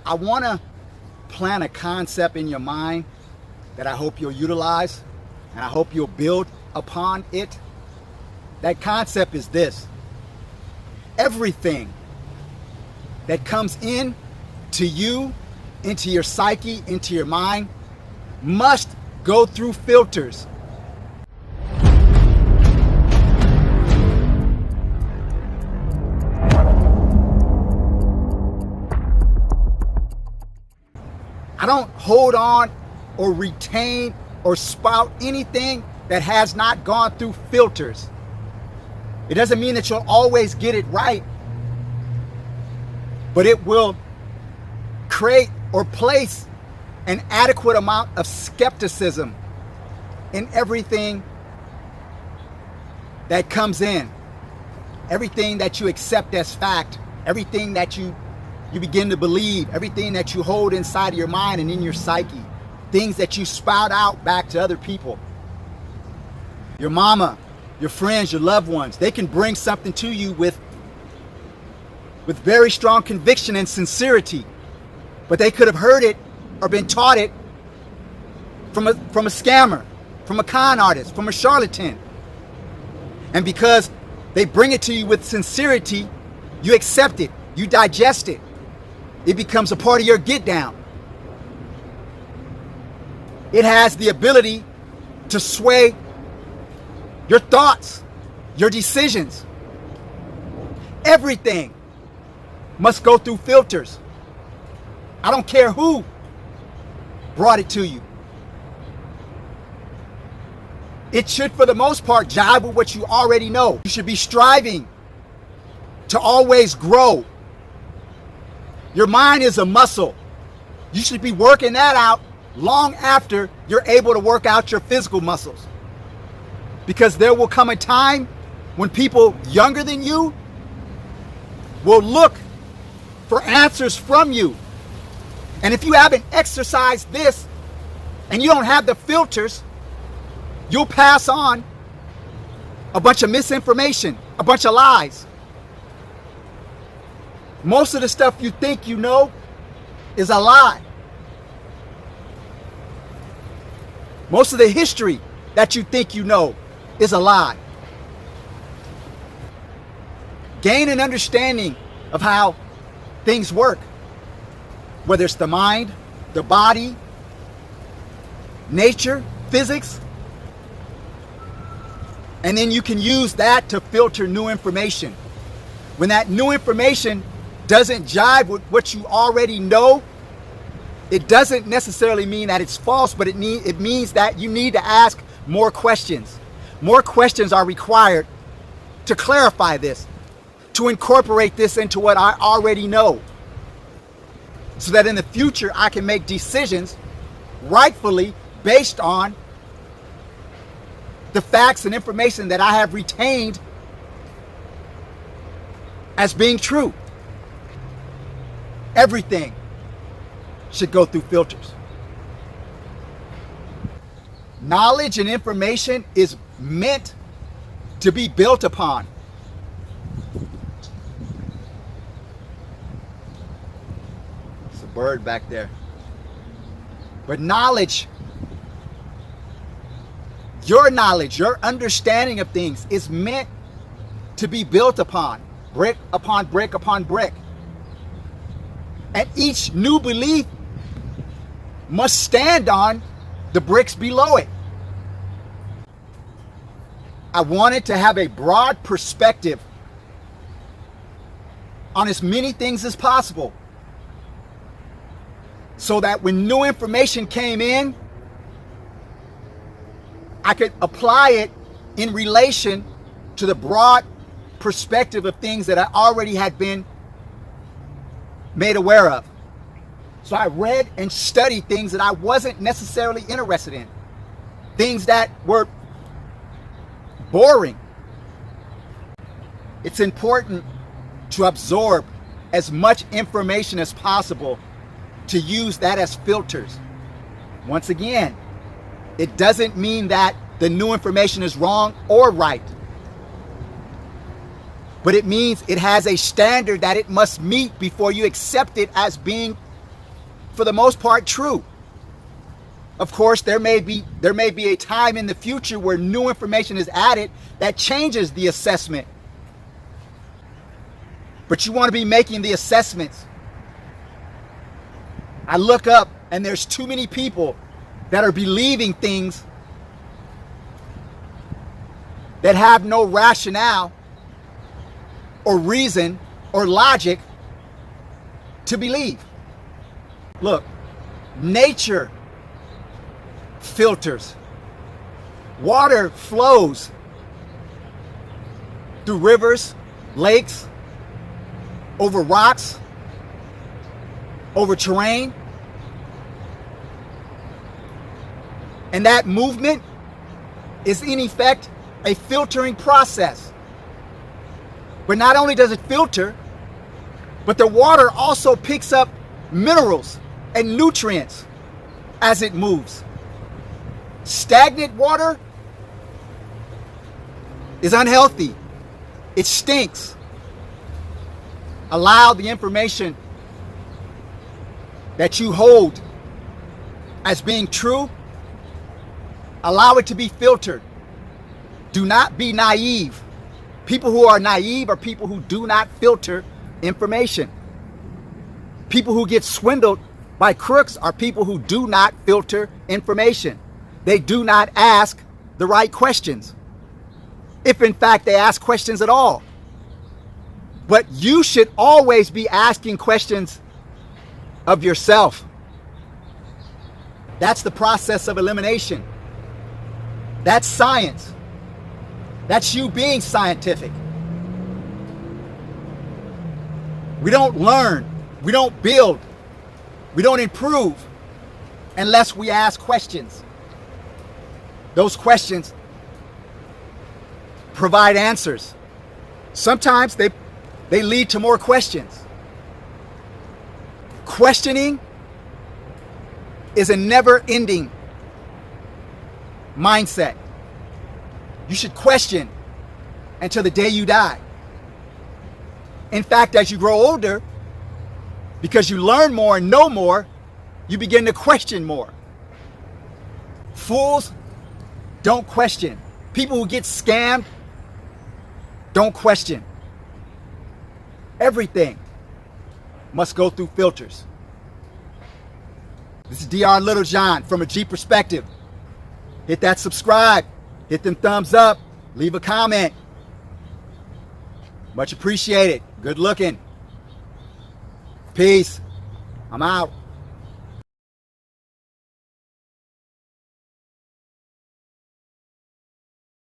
I want to plant a concept in your mind that I hope you'll utilize, and I hope you'll build upon it. That concept is this: everything that comes in to you, into your psyche, into your mind, must go through filters. I don't hold on or retain or spout anything that has not gone through filters. It doesn't mean that you'll always get it right, but it will create or place an adequate amount of skepticism in everything that comes in, everything that you accept as fact, everything that you begin to believe, everything that you hold inside of your mind and in your psyche, things that you spout out back to other people. Your mama, your friends, your loved ones, they can bring something to you with very strong conviction and sincerity, but they could have heard it or been taught it from a scammer, from a con artist, from a charlatan. And because they bring it to you with sincerity, you accept it, you digest it. It becomes a part of your get down. It has the ability to sway your thoughts, your decisions. Everything must go through filters. I don't care who brought it to you. It should, for the most part, jive with what you already know. You should be striving to always grow. Your mind is a muscle. You should be working that out long after you're able to work out your physical muscles. Because there will come a time when people younger than you will look for answers from you. And if you haven't exercised this and you don't have the filters, you'll pass on a bunch of misinformation, a bunch of lies. Most of the stuff you think you know is a lie. Most of the history that you think you know is a lie. Gain an understanding of how things work, whether it's the mind, the body, nature, physics, and then you can use that to filter new information. When that new information doesn't jive with what you already know, it doesn't necessarily mean that it's false, but it means that you need to ask more questions. More questions are required to clarify this, to incorporate this into what I already know, so that in the future I can make decisions rightfully based on the facts and information that I have retained as being true. Everything should go through filters. Knowledge and information is meant to be built upon. There's a bird back there. But knowledge, your understanding of things is meant to be built upon, brick upon brick upon brick. And each new belief must stand on the bricks below it. I wanted to have a broad perspective on as many things as possible, so that when new information came in, I could apply it in relation to the broad perspective of things that I already had been made aware of. So I read and studied things that I wasn't necessarily interested in, things that were boring. It's important to absorb as much information as possible, to use that as filters. Once again, it doesn't mean that the new information is wrong or right, but it means it has a standard that it must meet before you accept it as being for the most part true. Of course, there may be a time in the future where new information is added that changes the assessment. But you want to be making the assessments. I look up and there's too many people that are believing things that have no rationale or reason or logic to believe. Look, nature filters. Water flows through rivers, lakes, over rocks, over terrain. And that movement is in effect a filtering process. But not only does it filter, but the water also picks up minerals and nutrients as it moves. Stagnant water is unhealthy. It stinks. Allow the information that you hold as being true, allow it to be filtered. Do not be naive. People who are naive are people who do not filter information. People who get swindled by crooks are people who do not filter information. They do not ask the right questions, if in fact they ask questions at all. But you should always be asking questions of yourself. That's the process of elimination. That's science. That's you being scientific. We don't learn, we don't build, we don't improve unless we ask questions. Those questions provide answers. Sometimes they lead to more questions. Questioning is a never-ending mindset. You should question until the day you die. In fact, as you grow older, because you learn more and know more, you begin to question more. Fools don't question. People who get scammed don't question. Everything must go through filters. This is Dr. Littlejohn from a G perspective. Hit that subscribe, hit them thumbs up, leave a comment. Much appreciated. Good looking. Peace. I'm out.